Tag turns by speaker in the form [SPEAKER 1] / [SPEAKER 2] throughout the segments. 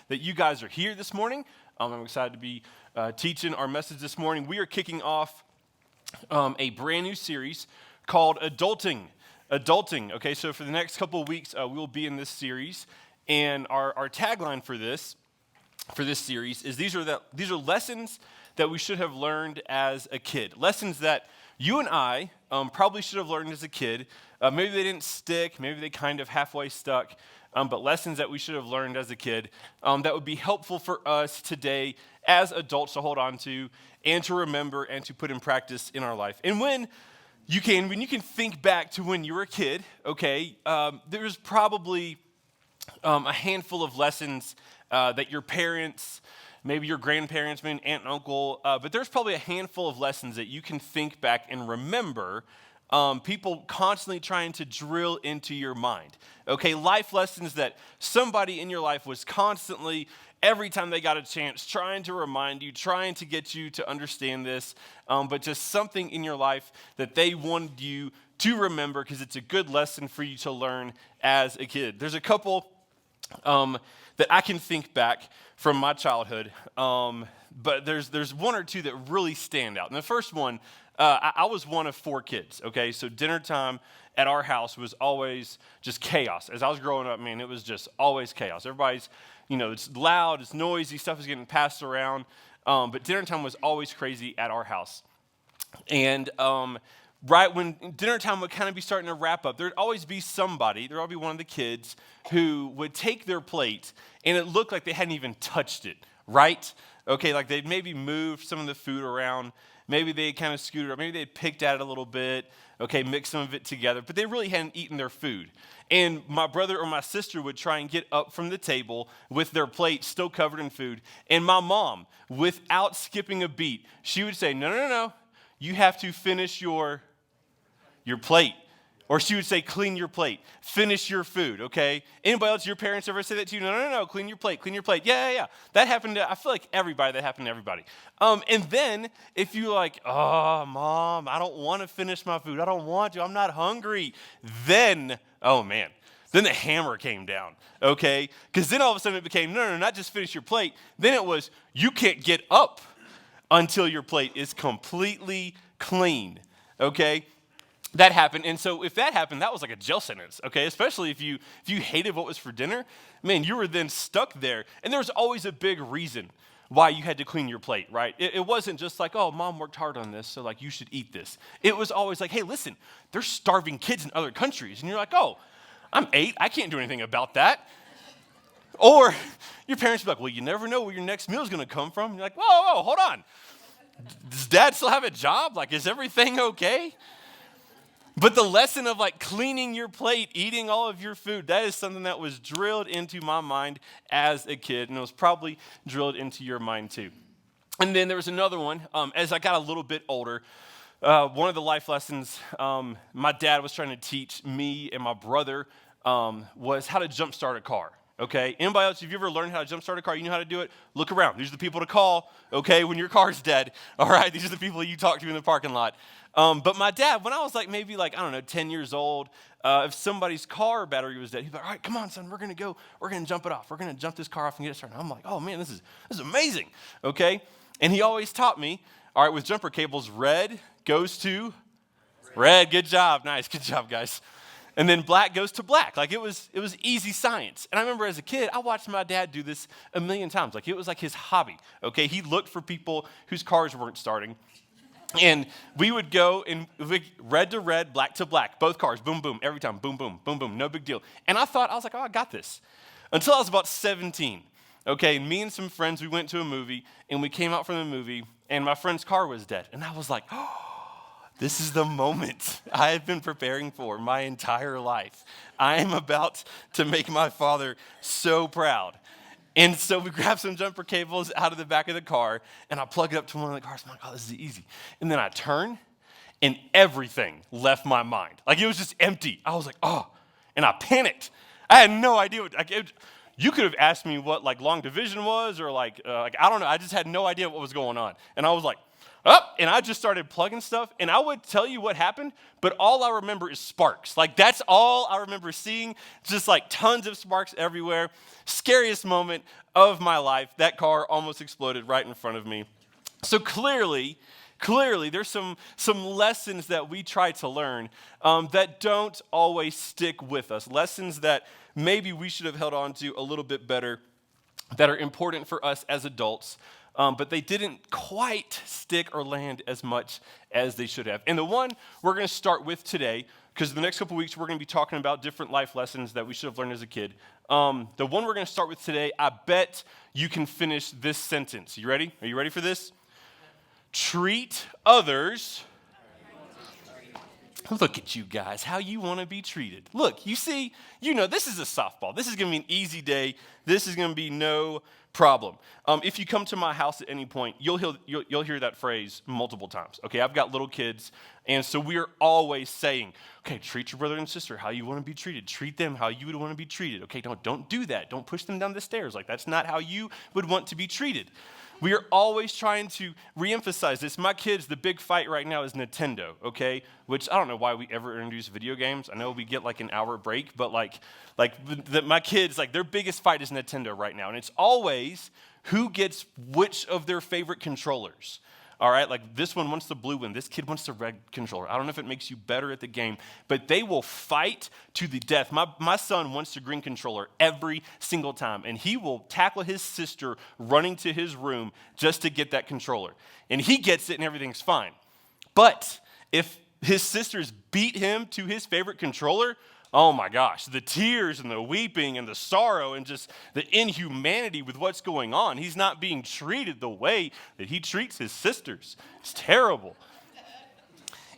[SPEAKER 1] that you guys are here this morning. I'm excited to be teaching our message this morning. We are kicking off a brand new series called Adulting. Adulting, okay, so for the next couple of weeks, we'll be in this series, and our tagline for this series is these are lessons that we should have learned as a kid. Lessons that you and I probably should have learned as a kid. Maybe they didn't stick, maybe they kind of halfway stuck, but lessons that we should have learned as a kid that would be helpful for us today as adults to hold on to and to remember and to put in practice in our life. And when you can think back to when you were a kid, okay, there's probably a handful of lessons that your parents, maybe your grandparents, maybe an aunt and uncle, but there's probably a handful of lessons that you can think back and remember people constantly trying to drill into your mind. Okay, life lessons that somebody in your life was constantly, every time they got a chance, trying to remind you, trying to get you to understand this, but just something in your life that they wanted you to remember because it's a good lesson for you to learn as a kid. There's a couple that I can think back from my childhood, but there's one or two that really stand out. And the first one, I was one of 4 kids, okay? So dinner time at our house was always just chaos. As I was growing up, man, it was just always chaos. Everybody's, it's loud, it's noisy, stuff is getting passed around, but dinner time was always crazy at our house. And right when dinner time would kind of be starting to wrap up, there'd always be somebody, there'd always be one of the kids who would take their plate and it looked like they hadn't even touched it, right? Okay, like they'd maybe moved some of the food around, maybe they kind of scooted up, maybe they'd picked at it a little bit, okay, mixed some of it together, but they really hadn't eaten their food. And my brother or my sister would try and get up from the table with their plate still covered in food. And my mom, without skipping a beat, she would say, no, you have to finish your plate. Or she would say, clean your plate, finish your food, okay? Anybody else, your parents ever say that to you? No, clean your plate. Yeah. That happened to, I feel like that happened to everybody. And then if you're like, oh, Mom, I don't want to finish my food. I don't want to, I'm not hungry. Then, oh man, then the hammer came down, okay? Because then all of a sudden it became, no, not just finish your plate. Then it was, you can't get up until your plate is completely clean, okay? That happened, and so if that happened, that was like a jail sentence, okay? Especially if you hated what was for dinner, man, you were then stuck there. And there was always a big reason why you had to clean your plate, right? It wasn't just like, oh, Mom worked hard on this, so like you should eat this. It was always like, hey, listen, there's starving kids in other countries, and you're like, oh, I'm 8, I can't do anything about that. Or your parents would be like, well, you never know where your next meal is going to come from. And you're like, whoa, hold on. Does Dad still have a job? Like, is everything okay? But the lesson of like cleaning your plate, eating all of your food, that is something that was drilled into my mind as a kid, and it was probably drilled into your mind too. And then there was another one, as I got a little bit older, one of the life lessons my dad was trying to teach me and my brother was how to jumpstart a car. Okay, anybody else, if you ever learned how to jumpstart a car, you know how to do it? Look around. These are the people to call, okay, when your car's dead. All right, these are the people you talk to in the parking lot. But my dad, when I was like maybe like, I don't know, 10 years old, if somebody's car battery was dead, he'd be like, all right, come on, son, we're going to jump it off. We're going to jump this car off and get it started. I'm like, oh, man, this is amazing, okay? And he always taught me, all right, with jumper cables, red goes to red. Good job. Nice. Good job, guys. And then black goes to black. Like it was easy science. And I remember as a kid, I watched my dad do this a million times. Like it was like his hobby, okay? He looked for people whose cars weren't starting. And we would go and red to red, black to black, both cars, boom, boom, every time, boom, boom, boom, boom, no big deal. And I was like, oh, I got this. Until I was about 17, okay? Me and some friends, we went to a movie, and we came out from the movie, and my friend's car was dead. And I was like, oh, this is the moment I have been preparing for my entire life. I am about to make my father so proud. And so we grabbed some jumper cables out of the back of the car, and I plug it up to one of the cars. I'm like, oh, this is easy. And then I turn, and everything left my mind. Like, it was just empty. I was like, oh, and I panicked. I had no idea. you could have asked me what like long division was or like I don't know. I just had no idea what was going on. And I was like, up, and I just started plugging stuff. And I would tell you what happened, but all I remember is sparks. Like that's all I remember seeing, just like tons of sparks everywhere. Scariest moment of my life. That car almost exploded right in front of me. So clearly, there's some lessons that we try to learn that don't always stick with us. Lessons that maybe we should have held on to a little bit better, that are important for us as adults, but they didn't quite stick or land as much as they should have. And the one we're going to start with today, because the next couple weeks we're going to be talking about different life lessons that we should have learned as a kid. The one we're going to start with today, I bet you can finish this sentence. You ready? Are you ready for this? Treat others. Look at you guys, how you want to be treated. Look, you see, this is a softball. This is going to be an easy day. This is going to be no problem. If you come to my house at any point, you'll hear that phrase multiple times. Okay, I've got little kids, and so we're always saying, okay, treat your brother and sister how you want to be treated. Treat them how you would want to be treated. Okay, don't do that. Don't push them down the stairs. Like that's not how you would want to be treated. We are always trying to reemphasize this. My kids, the big fight right now is Nintendo, okay? Which I don't know why we ever introduce video games. I know we get like an hour break, but my kids, like their biggest fight is Nintendo right now. And it's always who gets which of their favorite controllers. All right, like this one wants the blue one. This kid wants the red controller. I don't know if it makes you better at the game, but they will fight to the death. My son wants the green controller every single time, and he will tackle his sister running to his room just to get that controller. And he gets it and everything's fine. But if his sisters beat him to his favorite controller, oh my gosh, the tears and the weeping and the sorrow and just the inhumanity with what's going on. He's not being treated the way that he treats his sisters. It's terrible.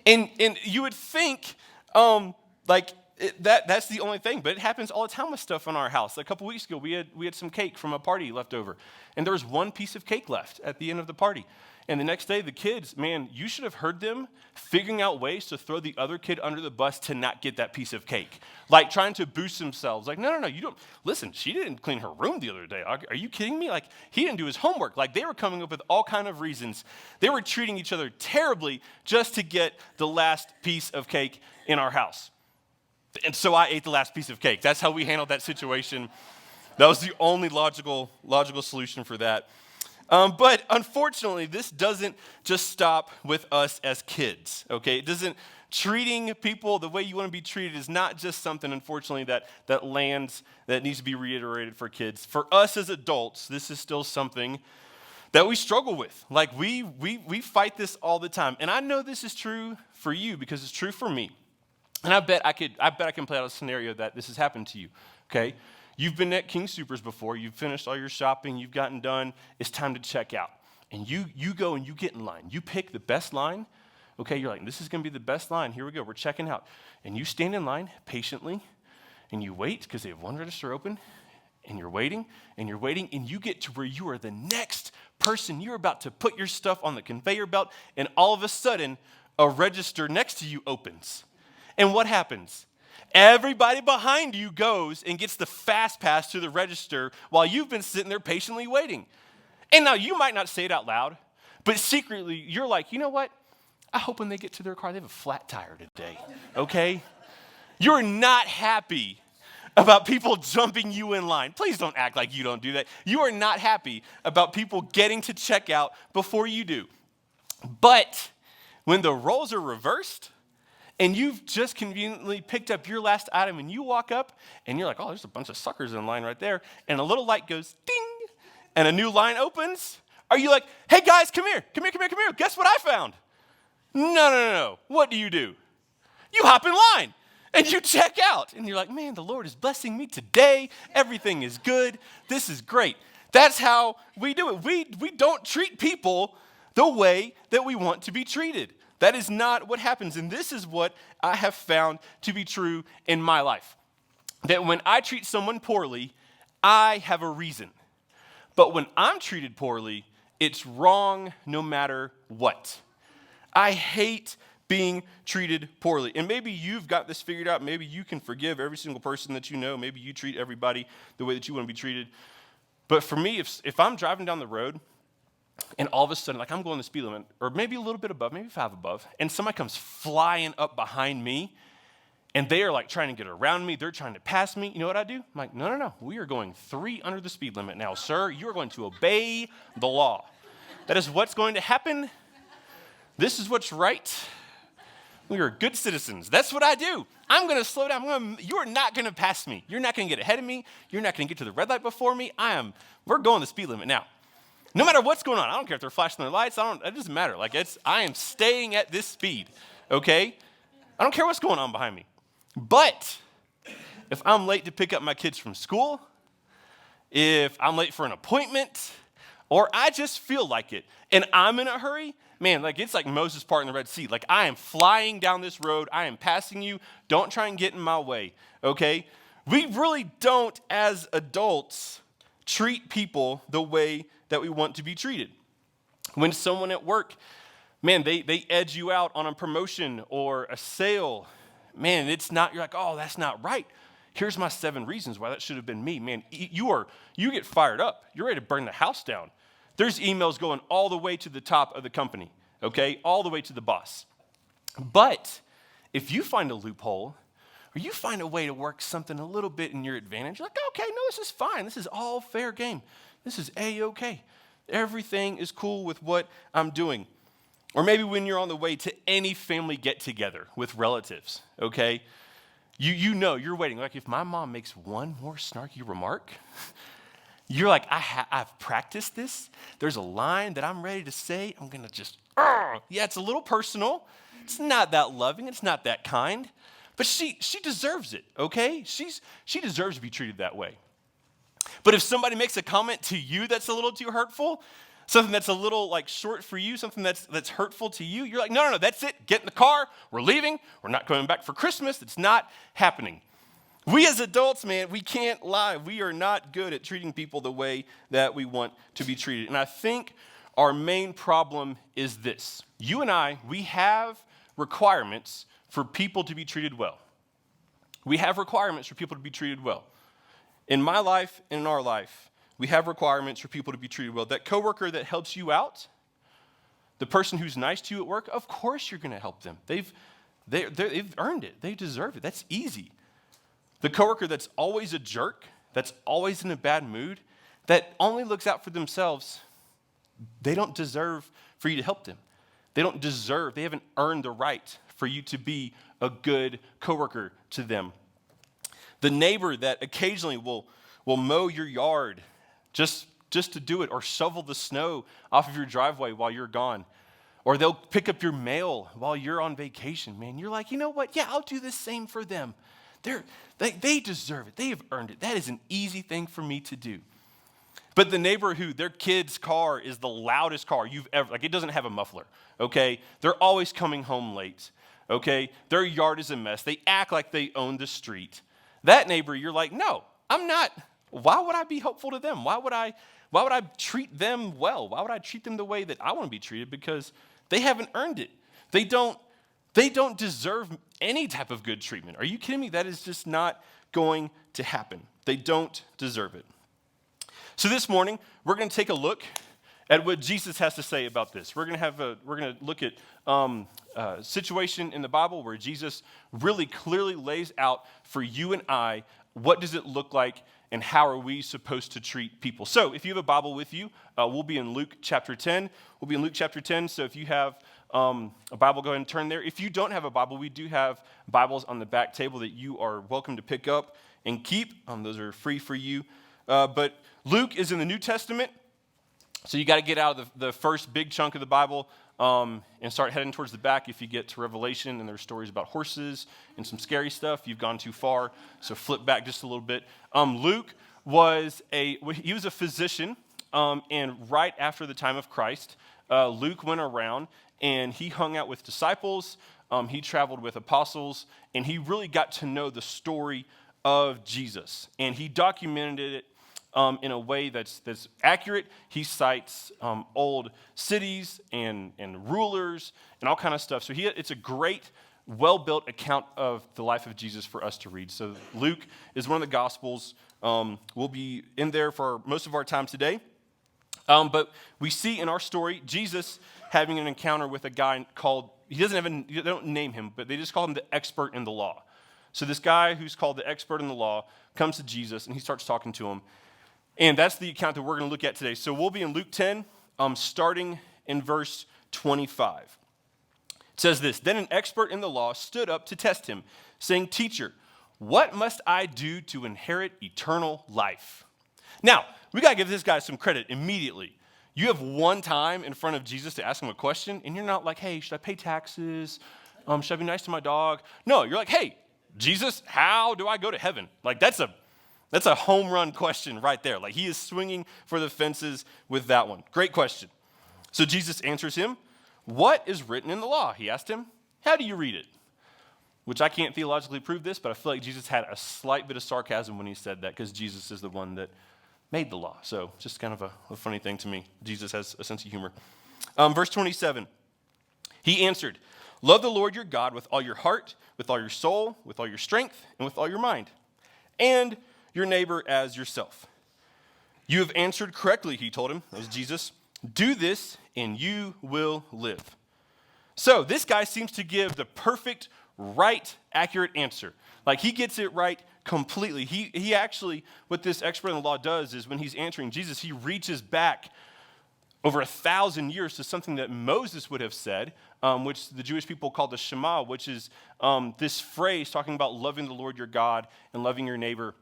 [SPEAKER 1] And you would think that's the only thing, but it happens all the time with stuff in our house. A couple weeks ago, we had some cake from a party left over, and there was one piece of cake left at the end of the party. And the next day, the kids, man, you should have heard them figuring out ways to throw the other kid under the bus to not get that piece of cake. Like trying to boost themselves. Like, no, you don't. Listen, she didn't clean her room the other day. Are you kidding me? Like, he didn't do his homework. Like, they were coming up with all kind of reasons. They were treating each other terribly just to get the last piece of cake in our house. And so I ate the last piece of cake. That's how we handled that situation. That was the only logical solution for that. But unfortunately, this doesn't just stop with us as kids, okay? Treating people the way you want to be treated is not just something, unfortunately, that needs to be reiterated for kids. For us as adults, this is still something that we struggle with. Like, we fight this all the time. And I know this is true for you because it's true for me. And I bet I can play out a scenario that this has happened to you, okay? You've been at King Soopers before. You've finished all your shopping. You've gotten done. It's time to check out. And you go and you get in line. You pick the best line. Okay, you're like, this is going to be the best line. Here we go. We're checking out. And you stand in line patiently, and you wait because they have one register open, and you're waiting, and you get to where you are the next person. You're about to put your stuff on the conveyor belt, and all of a sudden, a register next to you opens. And what happens? Everybody behind you goes and gets the fast pass to the register while you've been sitting there patiently waiting. And now you might not say it out loud, but secretly you're like, you know what? I hope when they get to their car, they have a flat tire today, okay? You're not happy about people jumping you in line. Please don't act like you don't do that. You are not happy about people getting to check out before you do. But when the roles are reversed, and you've just conveniently picked up your last item and you walk up and you're like, oh, there's a bunch of suckers in line right there. And a little light goes ding and a new line opens. Are you like, hey guys, come here. Guess what I found? No. What do? You hop in line and you check out. And you're like, man, the Lord is blessing me today. Everything is good. This is great. That's how we do it. We don't treat people the way that we want to be treated. That is not what happens. And this is what I have found to be true in my life. That when I treat someone poorly, I have a reason. But when I'm treated poorly, it's wrong no matter what. I hate being treated poorly. And maybe you've got this figured out. Maybe you can forgive every single person that you know. Maybe you treat everybody the way that you want to be treated. But for me, if I'm driving down the road and all of a sudden, like I'm going the speed limit, or maybe a little bit above, maybe 5 above, and somebody comes flying up behind me, and they are like trying to get around me, they're trying to pass me, you know what I do? I'm like, no, we are going 3 under the speed limit now, sir. You are going to obey the law. That is what's going to happen. This is what's right. We are good citizens. That's what I do. I'm going to slow down. You are not going to pass me. You're not going to get ahead of me. You're not going to get to the red light before me. We're going the speed limit now. No matter what's going on. I don't care if they're flashing their lights. It doesn't matter. I am staying at this speed, okay? I don't care what's going on behind me. But if I'm late to pick up my kids from school, if I'm late for an appointment, or I just feel like it, and I'm in a hurry, man, it's like Moses parting the Red Sea. I am flying down this road. I am passing you. Don't try and get in my way, okay? We really don't, as adults, treat people the way that we want to be treated. When someone at work, man, they edge you out on a promotion or a sale, man, you're like, oh, that's not right. Here's my 7 reasons why that should have been me. Man, you get fired up. You're ready to burn the house down. There's emails going all the way to the top of the company, okay? All the way to the boss. But if you find a loophole, or you find a way to work something a little bit in your advantage, you're like, okay, no, this is fine. This is all fair game. This is A-okay. Everything is cool with what I'm doing. Or maybe when you're on the way to any family get-together with relatives, okay? You know, you're waiting. If my mom makes one more snarky remark, you're like, I've practiced this. There's a line that I'm ready to say. I'm going to just, yeah, it's a little personal. It's not that loving. It's not that kind. But she deserves it, okay? She deserves to be treated that way. But if somebody makes a comment to you that's a little too hurtful, something that's a little short for you, something that's hurtful to you, you're like, no, that's it. Get in the car. We're leaving. We're not coming back for Christmas. It's not happening. We as adults, man, we can't lie. We are not good at treating people the way that we want to be treated. And I think our main problem is this. You and I, we have requirements for people to be treated well. We have requirements for people to be treated well. In my life and in our life, we have requirements for people to be treated well. That coworker that helps you out, the person who's nice to you at work, of course you're going to help them. They've earned it. They deserve it. That's easy. The coworker that's always a jerk, that's always in a bad mood, that only looks out for themselves, they don't deserve for you to help them. They haven't earned the right for you to be a good coworker to them. The neighbor that occasionally will mow your yard just to do it, or shovel the snow off of your driveway while you're gone. Or they'll pick up your mail while you're on vacation, man. You're like, you know what? Yeah, I'll do the same for them. They deserve it. They have earned it. That is an easy thing for me to do. But the neighbor who their kid's car is the loudest car you've ever, it doesn't have a muffler, okay? They're always coming home late, okay? Their yard is a mess. They act like they own the street. That neighbor, you're like, no, I'm not. Why would I be helpful to them? Why would I treat them well? Why would I treat them the way that I want to be treated? Because they haven't earned it. They don't deserve any type of good treatment. Are you kidding me? That is just not going to happen. They don't deserve it. So this morning, we're going to take a look at what Jesus has to say about this. We're going to look at a situation in the Bible where Jesus really clearly lays out for you and I what does it look like and how are we supposed to treat people. So if you have a Bible with you, we'll be in Luke chapter 10. We'll be in Luke chapter 10, so if you have a Bible, go ahead and turn there. If you don't have a Bible, we do have Bibles on the back table that you are welcome to pick up and keep. Those are free for you. But Luke is in the New Testament, so you got to get out of the first big chunk of the Bible and start heading towards the back. If you get to Revelation and there's stories about horses and some scary stuff, you've gone too far, so flip back just a little bit. Luke was a physician, and right after the time of Christ, Luke went around and he hung out with disciples, he traveled with apostles, and he really got to know the story of Jesus. And he documented it in a way that's accurate. He cites old cities and rulers wonders and all kind of stuff. So it's a great, well-built account of the life of Jesus for us to read. So Luke is one of the Gospels. We'll be in there for most of our time today. But we see in our story Jesus having an encounter with a guy called, they don't name him, but they just call him the expert in the law. So this guy who's called the expert in the law comes to Jesus and he starts talking to him. And that's the account that we're going to look at today. So we'll be in Luke 10, starting in verse 25. It says this, "Then an expert in the law stood up to test him, saying, 'Teacher, what must I do to inherit eternal life?'" Now, we got to give this guy some credit immediately. You have one time in front of Jesus to ask him a question, and you're not like, "Hey, should I pay taxes? Should I be nice to my dog?" No, you're like, "Hey, Jesus, how do I go to heaven?" Like, that's a home run question right there. Like, he is swinging for the fences with that one. Great question. So Jesus answers him, "What is written in the law?" He asked him, "How do you read it?" Which I can't theologically prove this, but I feel like Jesus had a slight bit of sarcasm when he said that because Jesus is the one that made the law. So just kind of a funny thing to me. Jesus has a sense of humor. Verse 27, he answered, "Love the Lord your God with all your heart, with all your soul, with all your strength, and with all your mind, and your neighbor as yourself." "You have answered correctly," he told him, that was Jesus. "Do this and you will live." So this guy seems to give the perfect, right, accurate answer. Like, he gets it right completely. He actually, what this expert in the law does is when he's answering Jesus, he reaches back over 1,000 years to something that Moses would have said, which the Jewish people call the Shema, which is this phrase talking about loving the Lord your God and loving your neighbor.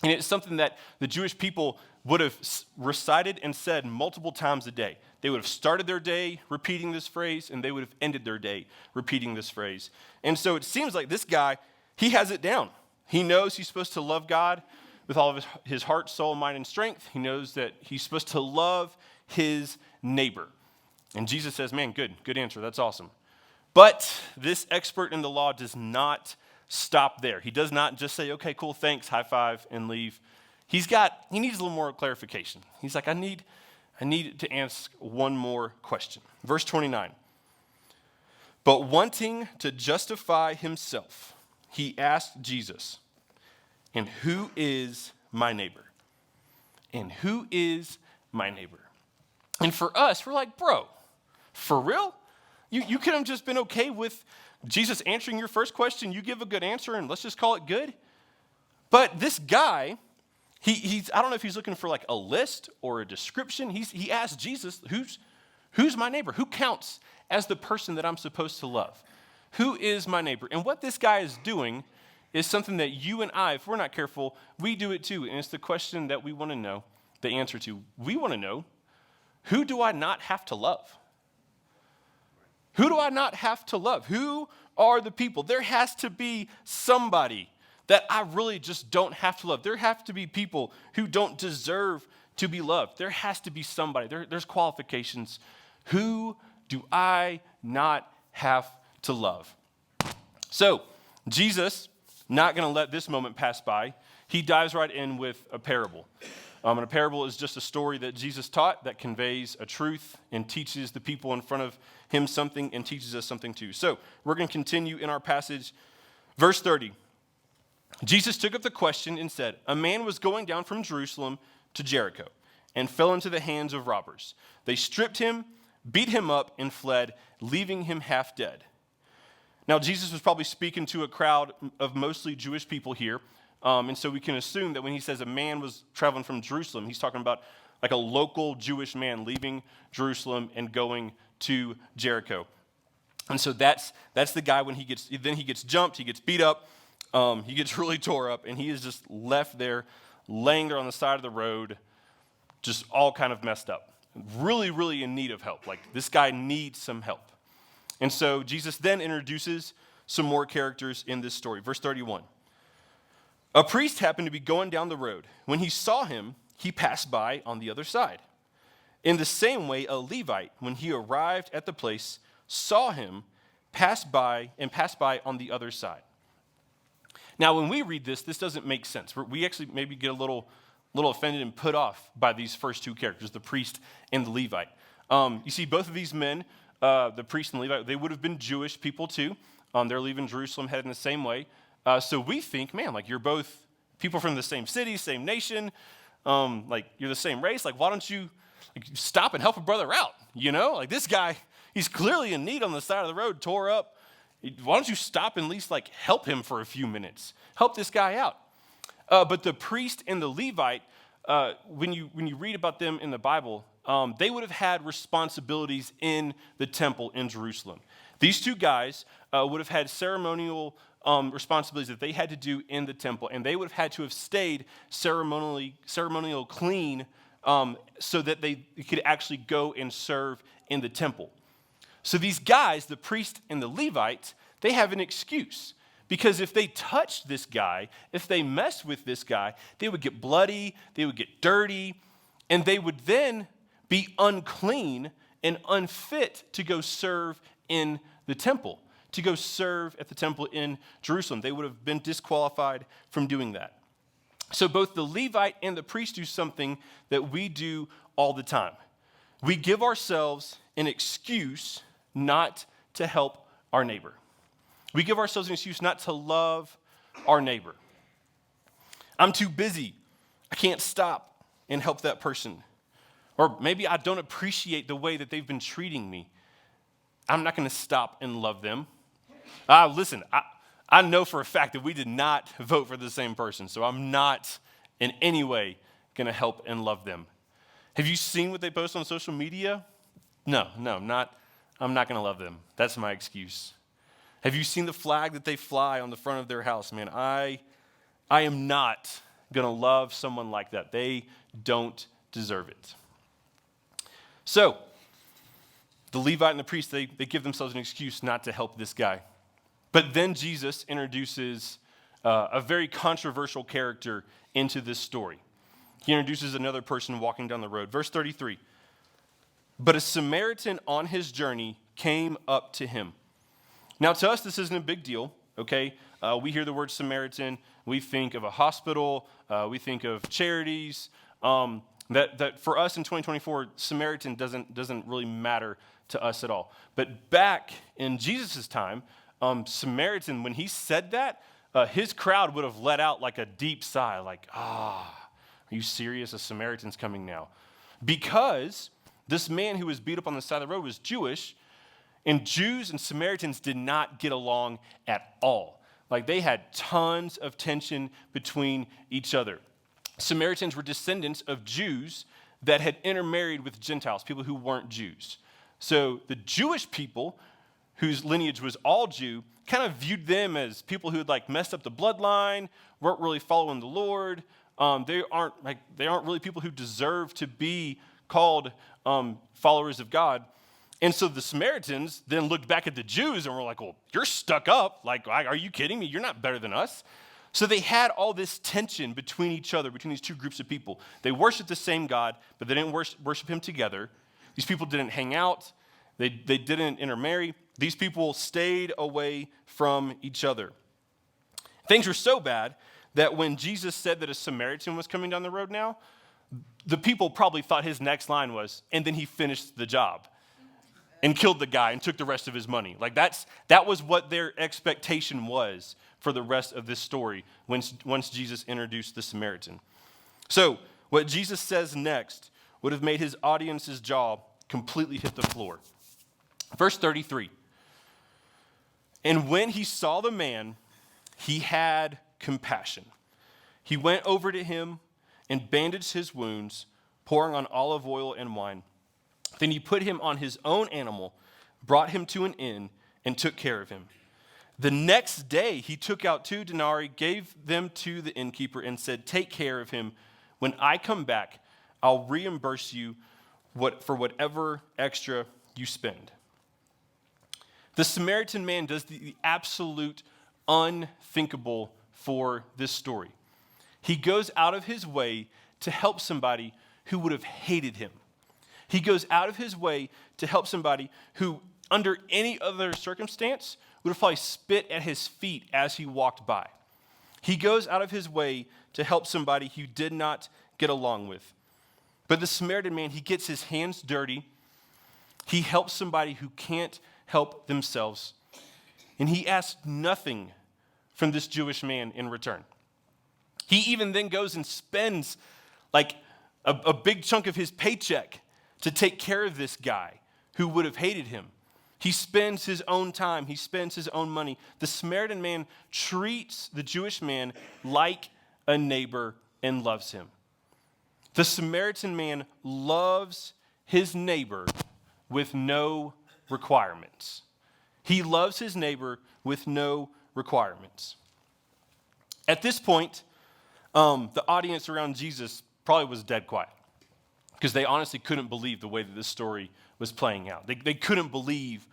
[SPEAKER 1] And it's something that the Jewish people would have recited and said multiple times a day. They would have started their day repeating this phrase, and they would have ended their day repeating this phrase. And so it seems like this guy, he has it down. He knows he's supposed to love God with all of his heart, soul, mind, and strength. He knows that he's supposed to love his neighbor. And Jesus says, "Man, good answer. That's awesome." But this expert in the law does not stop there. He does not just say, "Okay, cool, thanks, high five," and leave. He needs a little more clarification. He's like, I need to ask one more question. Verse 29. "But wanting to justify himself, he asked Jesus, 'And who is my neighbor?'" And who is my neighbor? And for us, we're like, bro, for real? You could have just been okay with Jesus answering your first question. You give a good answer and let's just call it good. But this guy, he's I don't know if he's looking for like a list or a description. He asked Jesus, who's my neighbor? Who counts as the person that I'm supposed to love? Who is my neighbor? And what this guy is doing is something that you and I, if we're not careful, we do it too. And it's the question that we want to know the answer to. We want to know, who do I not have to love? Who do I not have to love? Who are the people? There has to be somebody that I really just don't have to love. There have to be people who don't deserve to be loved. There has to be somebody. There's qualifications. Who do I not have to love? So, Jesus, not going to let this moment pass by. He dives right in with a parable. And a parable is just a story that Jesus taught that conveys a truth and teaches the people in front of him something and teaches us something too. So we're going to continue in our passage. Verse 30. Jesus took up the question and said, "A man was going down from Jerusalem to Jericho and fell into the hands of robbers. They stripped him, beat him up, and fled, leaving him half dead." Now, Jesus was probably speaking to a crowd of mostly Jewish people here. And so we can assume that when he says a man was traveling from Jerusalem, he's talking about like a local Jewish man leaving Jerusalem and going to Jericho. And so that's the guy when he gets jumped, he gets beat up, he gets really tore up, and he is just left there, laying there on the side of the road, just all kind of messed up. Really, really in need of help. Like, this guy needs some help. And so Jesus then introduces some more characters in this story. Verse 31. "A priest happened to be going down the road. When he saw him, he passed by on the other side. In the same way, a Levite, when he arrived at the place, saw him, passed by on the other side." Now, when we read this doesn't make sense. We actually maybe get a little offended and put off by these first two characters, the priest and the Levite. You see, both of these men the priest and Levite, they would have been Jewish people too. They're leaving Jerusalem heading the same way. So we think, man, like you're both people from the same city, same nation, like you're the same race. Like, why don't you stop and help a brother out? You know, like this guy, he's clearly in need on the side of the road, tore up. Why don't you stop and at least like help him for a few minutes? Help this guy out. But the priest and the Levite, when you read about them in the Bible, they would have had responsibilities in the temple in Jerusalem. These two guys would have had ceremonial responsibilities that they had to do in the temple, and they would have had to have stayed ceremonial clean so that they could actually go and serve in the temple. So these guys, the priest and the Levite, they have an excuse. Because if they touched this guy, if they messed with this guy, they would get bloody, they would get dirty, and they would then be unclean and unfit to go serve in the temple, to go serve at the temple in Jerusalem. They would have been disqualified from doing that. So both the Levite and the priest do something that we do all the time. We give ourselves an excuse not to help our neighbor. We give ourselves an excuse not to love our neighbor. I'm too busy. I can't stop and help that person. Or maybe I don't appreciate the way that they've been treating me. I'm not going to stop and love them. Listen, I know for a fact that we did not vote for the same person, so I'm not in any way going to help and love them. Have you seen what they post on social media? No, I'm not going to love them. That's my excuse. Have you seen the flag that they fly on the front of their house? Man, I am not going to love someone like that. They don't deserve it. So, the Levite and the priest, they give themselves an excuse not to help this guy. But then Jesus introduces a very controversial character into this story. He introduces another person walking down the road. Verse 33, but a Samaritan on his journey came up to him. Now, to us, this isn't a big deal, okay? We hear the word Samaritan, we think of a hospital, we think of charities. That for us in 2024, Samaritan doesn't really matter to us at all. But back in Jesus' time, Samaritan, when he said that, his crowd would have let out like a deep sigh, like, are you serious? A Samaritan's coming now. Because this man who was beat up on the side of the road was Jewish, and Jews and Samaritans did not get along at all. Like they had tons of tension between each other. Samaritans were descendants of Jews that had intermarried with Gentiles, people who weren't Jews. So the Jewish people, whose lineage was all Jew, kind of viewed them as people who had like messed up the bloodline, weren't really following the Lord. They aren't really people who deserve to be called followers of God. And so the Samaritans then looked back at the Jews and were like, well, you're stuck up. Like, are you kidding me? You're not better than us. So they had all this tension between each other, between these two groups of people. They worshiped the same God, but they didn't worship him together. These people didn't hang out. They didn't intermarry. These people stayed away from each other. Things were so bad that when Jesus said that a Samaritan was coming down the road now, the people probably thought his next line was, and then he finished the job and killed the guy and took the rest of his money. Like that was what their expectation was for the rest of this story once Jesus introduced the Samaritan. So what Jesus says next would have made his audience's jaw completely hit the floor. Verse 33, and when he saw the man, he had compassion. He went over to him and bandaged his wounds, pouring on olive oil and wine. Then he put him on his own animal, brought him to an inn, and took care of him. The next day he took out 2 denarii, gave them to the innkeeper, and said, take care of him. When I come back, I'll reimburse you for whatever extra you spend. The Samaritan man does the absolute unthinkable for this story. He goes out of his way to help somebody who would have hated him. He goes out of his way to help somebody who, under any other circumstance, would have probably spit at his feet as he walked by. He goes out of his way to help somebody he did not get along with. But the Samaritan man, he gets his hands dirty. He helps somebody who can't help themselves. And he asks nothing from this Jewish man in return. He even then goes and spends like a big chunk of his paycheck to take care of this guy who would have hated him. He spends his own time. He spends his own money. The Samaritan man treats the Jewish man like a neighbor and loves him. The Samaritan man loves his neighbor with no requirements. He loves his neighbor with no requirements. At this point, the audience around Jesus probably was dead quiet because they honestly couldn't believe the way that this story was playing out. They couldn't believe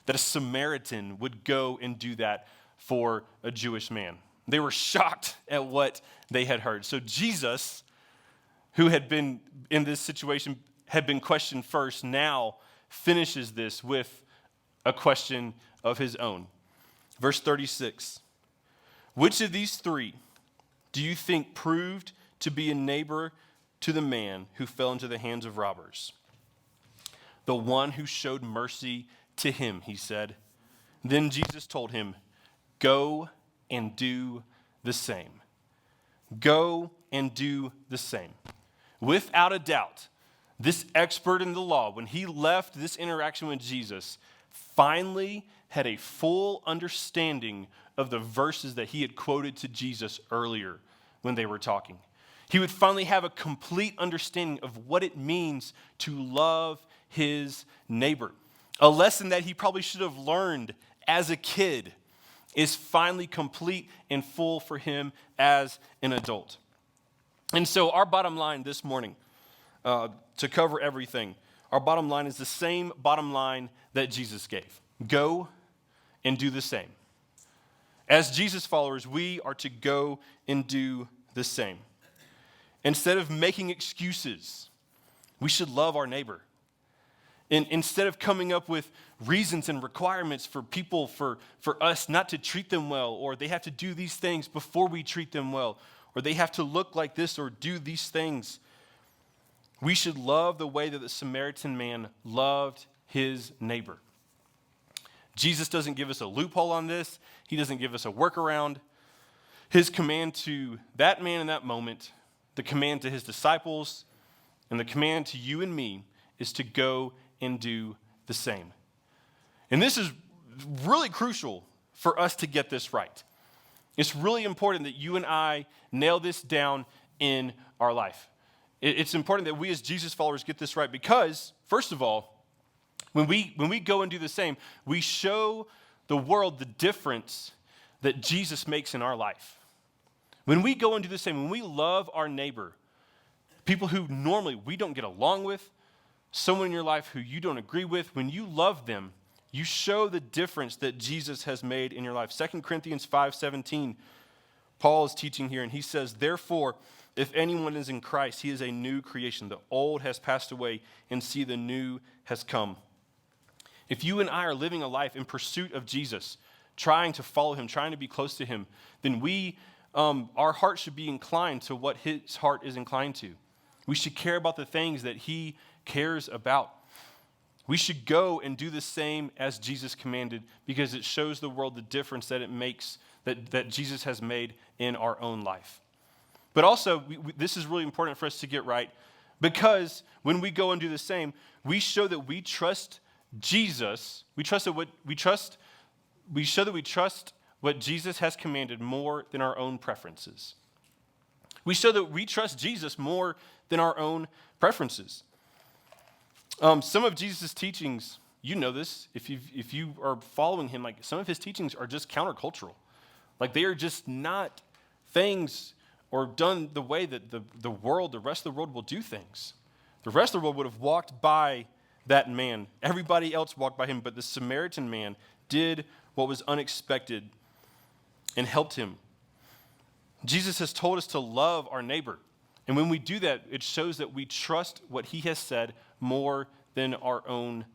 [SPEAKER 1] that a Samaritan would go and do that for a Jewish man. They were shocked at what they had heard. So Jesus, who had been in this situation, had been questioned first, now finishes this with a question of his own. Verse 36, which of these three do you think proved to be a neighbor to the man who fell into the hands of robbers? The one who showed mercy to him, he said. Then Jesus told him, go and do the same. Go and do the same. Without a doubt, this expert in the law, when he left this interaction with Jesus, finally had a full understanding of the verses that he had quoted to Jesus earlier when they were talking. He would finally have a complete understanding of what it means to love his neighbor. A lesson that he probably should have learned as a kid is finally complete and full for him as an adult. And so our bottom line this morning, to cover everything, our bottom line is the same bottom line that Jesus gave. Go and do the same. As Jesus followers, we are to go and do the same. Instead of making excuses, we should love our neighbor. And instead of coming up with reasons and requirements for people, for us not to treat them well, or they have to do these things before we treat them well, or they have to look like this or do these things, we should love the way that the Samaritan man loved his neighbor. Jesus doesn't give us a loophole on this. He doesn't give us a workaround. His command to that man in that moment, the command to his disciples, and the command to you and me is to go and do the same. And this is really crucial for us to get this right. It's really important that you and I nail this down in our life. It's important that we as Jesus followers get this right because, first of all, when we go and do the same, we show the world the difference that Jesus makes in our life. When we go and do the same, when we love our neighbor, people who normally we don't get along with, someone in your life who you don't agree with, when you love them, you show the difference that Jesus has made in your life. 2 Corinthians 5:17, Paul is teaching here, and he says, therefore, if anyone is in Christ, he is a new creation. The old has passed away, and see, the new has come. If you and I are living a life in pursuit of Jesus, trying to follow him, trying to be close to him, then our heart should be inclined to what his heart is inclined to. We should care about the things that he cares about. We should go and do the same as Jesus commanded because it shows the world the difference that it makes, that Jesus has made in our own life. But also, this is really important for us to get right because when we go and do the same, we show that we trust Jesus. We show that we trust what Jesus has commanded more than our own preferences. We show that we trust Jesus more than our own preferences. Some of Jesus' teachings, you know this, if you are following him, like some of his teachings are just countercultural. Like they are just not things or done the way that the rest of the world will do things. The rest of the world would have walked by that man. Everybody else walked by him, but the Samaritan man did what was unexpected and helped him. Jesus has told us to love our neighbor. And when we do that, it shows that we trust what he has said more than our own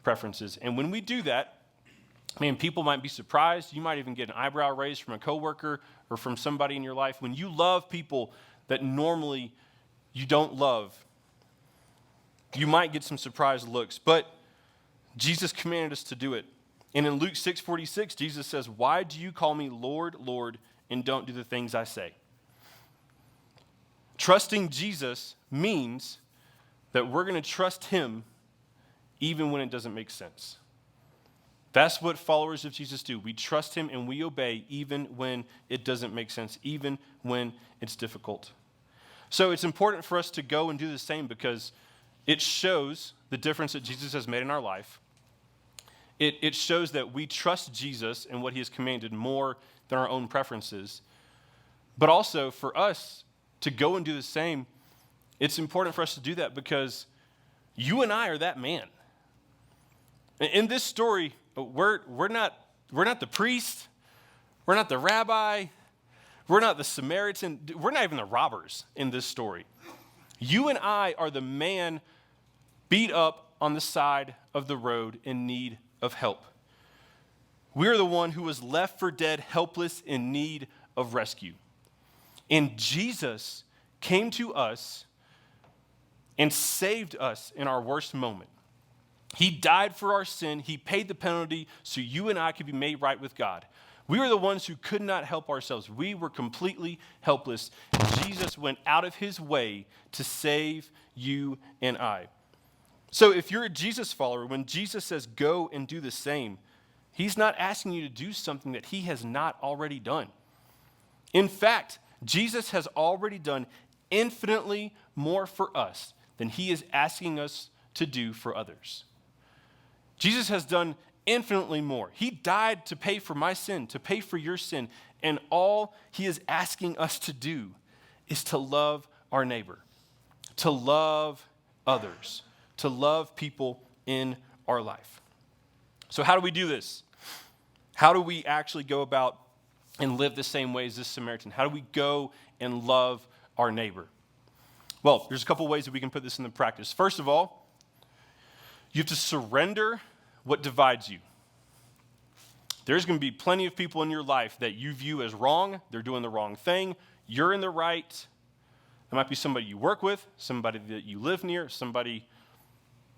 [SPEAKER 1] preferences. And when we do that, people might be surprised. You might even get an eyebrow raised from a coworker or from somebody in your life. When you love people that normally you don't love, you might get some surprised looks. But Jesus commanded us to do it. And in Luke 6:46, Jesus says, "Why do you call me Lord, Lord, and don't do the things I say?" Trusting Jesus means that we're going to trust him even when it doesn't make sense. That's what followers of Jesus do. We trust him and we obey even when it doesn't make sense, even when it's difficult. So it's important for us to go and do the same because it shows the difference that Jesus has made in our life. It shows that we trust Jesus and what he has commanded more than our own preferences. But also for us to go and do the same, it's important for us to do that because you and I are that man. In this story, we're not the priest, we're not the rabbi, we're not the Samaritan, we're not even the robbers in this story. You and I are the man beat up on the side of the road in need of help. We're the one who was left for dead, helpless, in need of rescue. And Jesus came to us and saved us in our worst moment. He died for our sin. He paid the penalty so you and I could be made right with God. We were the ones who could not help ourselves. We were completely helpless. Jesus went out of his way to save you and I. So if you're a Jesus follower, when Jesus says go and do the same, he's not asking you to do something that he has not already done. In fact, Jesus has already done infinitely more for us than he is asking us to do for others. Jesus has done infinitely more. He died to pay for my sin, to pay for your sin, and all he is asking us to do is to love our neighbor, to love others, to love people in our life. So how do we do this? How do we actually go about and live the same way as this Samaritan? How do we go and love our neighbor? Well, there's a couple ways that we can put this into practice. First of all, you have to surrender what divides you. There's going to be plenty of people in your life that you view as wrong. They're doing the wrong thing. You're in the right. It might be somebody you work with, somebody that you live near, somebody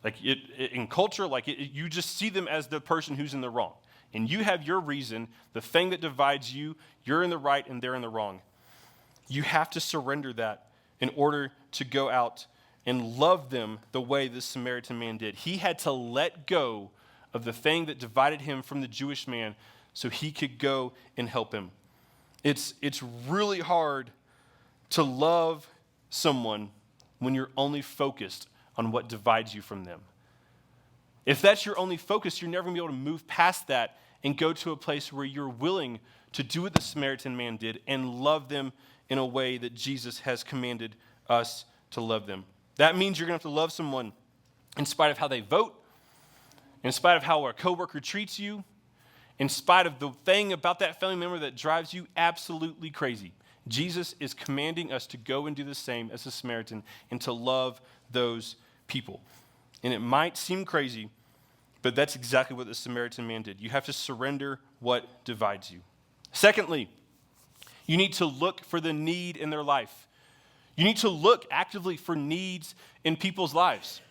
[SPEAKER 1] like in culture, you just see them as the person who's in the wrong. And you have your reason, the thing that divides you, you're in the right and they're in the wrong. You have to surrender that in order to go out and love them the way this Samaritan man did. He had to let go of the thing that divided him from the Jewish man so he could go and help him. It's really hard to love someone when you're only focused on what divides you from them. If that's your only focus, you're never going to be able to move past that and go to a place where you're willing to do what the Samaritan man did and love them in a way that Jesus has commanded us to love them. That means you're going to have to love someone in spite of how they vote, in spite of how a coworker treats you, in spite of the thing about that family member that drives you absolutely crazy. Jesus is commanding us to go and do the same as the Samaritan and to love those people. And it might seem crazy, but that's exactly what the Samaritan man did. You have to surrender what divides you. Secondly, you need to look for the need in their life. You need to look actively for needs in people's lives.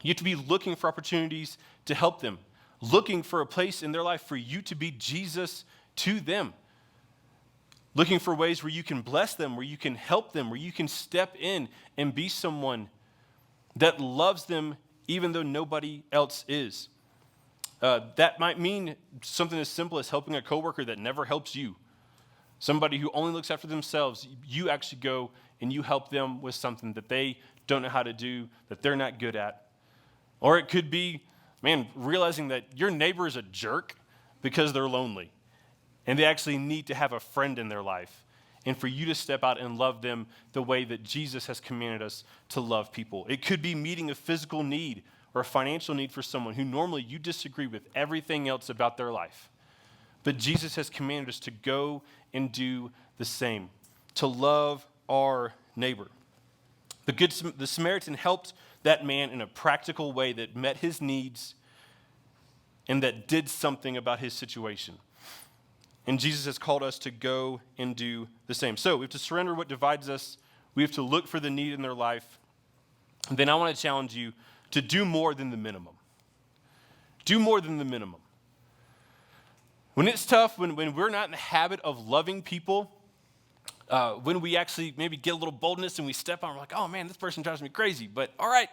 [SPEAKER 1] You have to be looking for opportunities to help them, looking for a place in their life for you to be Jesus to them, looking for ways where you can bless them, where you can help them, where you can step in and be someone that loves them even though nobody else is. That might mean something as simple as helping a coworker that never helps you. Somebody who only looks after themselves, you actually go and you help them with something that they don't know how to do, that they're not good at. Or it could be, realizing that your neighbor is a jerk because they're lonely and they actually need to have a friend in their life. And for you to step out and love them the way that Jesus has commanded us to love people. It could be meeting a physical need or a financial need for someone who normally you disagree with everything else about their life. But Jesus has commanded us to go and do the same, to love our neighbor. The Samaritan helped that man in a practical way that met his needs and that did something about his situation. And Jesus has called us to go and do the same. So we have to surrender what divides us. We have to look for the need in their life. And then I want to challenge you to do more than the minimum. Do more than the minimum. When it's tough, when we're not in the habit of loving people, when we actually maybe get a little boldness and we step on, we're like, oh man, this person drives me crazy, but all right,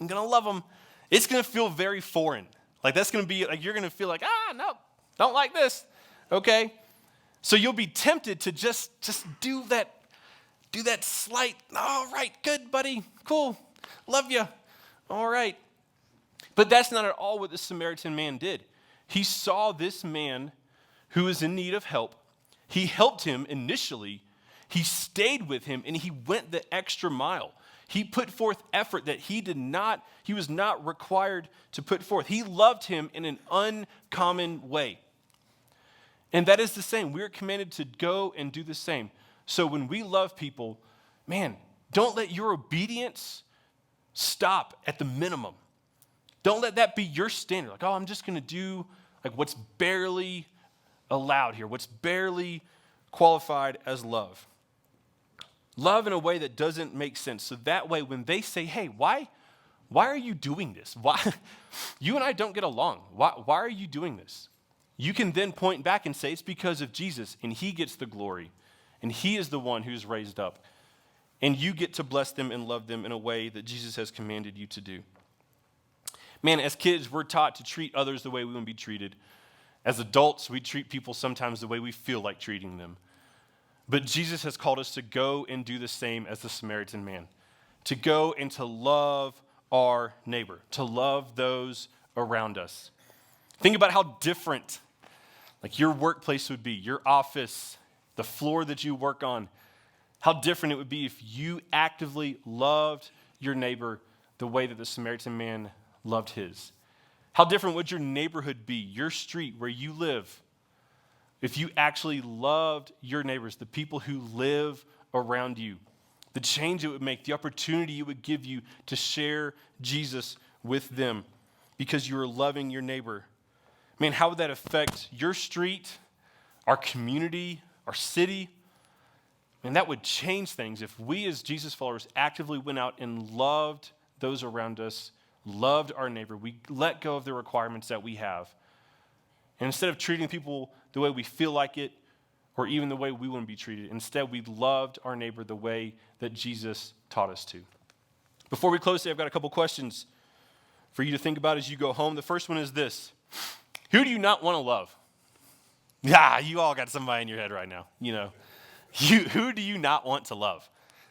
[SPEAKER 1] I'm going to love them. It's going to feel very foreign. Like that's going to be, like you're going to feel like, no, don't like this, okay? So you'll be tempted to just do that slight, all right, good, buddy, cool, love you, all right. But that's not at all what the Samaritan man did. He saw this man who was in need of help. He helped him initially. He stayed with him, and he went the extra mile. He put forth effort that he was not required to put forth. He loved him in an uncommon way. And that is the same. We are commanded to go and do the same. So when we love people, man, don't let your obedience stop at the minimum. Don't let that be your standard. Like, I'm just going to do like what's barely allowed here, what's barely qualified as love. Love in a way that doesn't make sense. So that way, when they say, hey, why are you doing this? Why? You and I don't get along. Why are you doing this? You can then point back and say, it's because of Jesus, and he gets the glory, and he is the one who's raised up. And you get to bless them and love them in a way that Jesus has commanded you to do. Man, as kids, we're taught to treat others the way we want to be treated. As adults, we treat people sometimes the way we feel like treating them. But Jesus has called us to go and do the same as the Samaritan man, to go and to love our neighbor, to love those around us. Think about how different like your workplace would be, your office, the floor that you work on, how different it would be if you actively loved your neighbor the way that the Samaritan man loved his. How different would your neighborhood be, your street where you live, if you actually loved your neighbors, the people who live around you? The change it would make, the opportunity it would give you to share Jesus with them because you are loving your neighbor. Man, how would that affect your street, our community, our city? Man, that would change things if we as Jesus followers actively went out and loved those around us, loved our neighbor. We let go of the requirements that we have. And instead of treating people the way we feel like it, or even the way we want to be treated, instead we loved our neighbor the way that Jesus taught us to. Before we close today, I've got a couple questions for you to think about as you go home. The first one is this: who do you not want to love? Yeah, you all got somebody in your head right now. Who do you not want to love?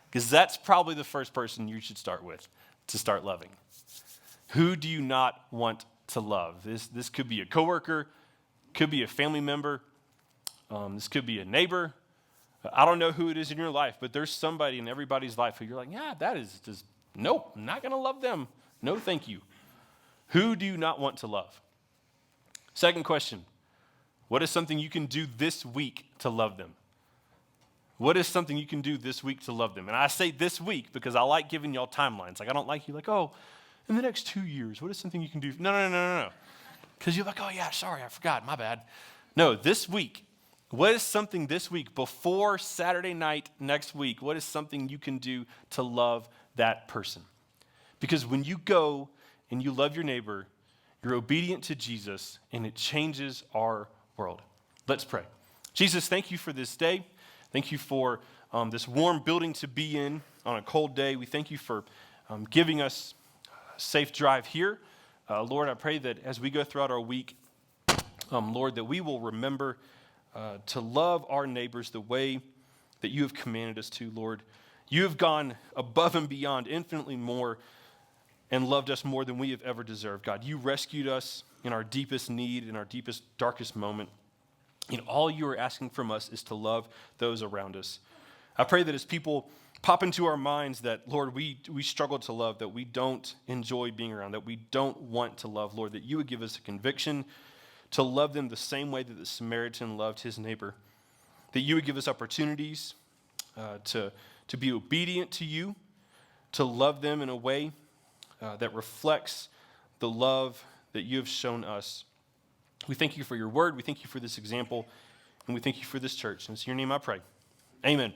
[SPEAKER 1] Because that's probably the first person you should start with to start loving. Who do you not want to love? This could be a coworker, could be a family member, this could be a neighbor. I don't know who it is in your life, but there's somebody in everybody's life who you're like, yeah, that is just, nope, I'm not going to love them. No, thank you. Who do you not want to love? Second question, what is something you can do this week to love them? What is something you can do this week to love them? And I say this week because I like giving y'all timelines. Like, I don't like you like, in the next 2 years, what is something you can do? No. Because you're like, oh yeah, sorry, I forgot, my bad. No, this week. What is something this week before Saturday night next week? What is something you can do to love that person? Because when you go and you love your neighbor, you're obedient to Jesus, and it changes our world. Let's pray. Jesus, thank you for this day. Thank you for this warm building to be in on a cold day. We thank you for giving us a safe drive here. Lord, I pray that as we go throughout our week, Lord, that we will remember to love our neighbors the way that you have commanded us to, Lord. You have gone above and beyond, infinitely more, and loved us more than we have ever deserved. God, you rescued us in our deepest need, in our deepest, darkest moment. And all you are asking from us is to love those around us. I pray that as people pop into our minds that, Lord, we struggle to love, that we don't enjoy being around, that we don't want to love, Lord, that you would give us a conviction to love them the same way that the Samaritan loved his neighbor, that you would give us opportunities to be obedient to you, to love them in a way that reflects the love that you have shown us. We thank you for your word. We thank you for this example. And we thank you for this church. And it's in your name I pray. Amen.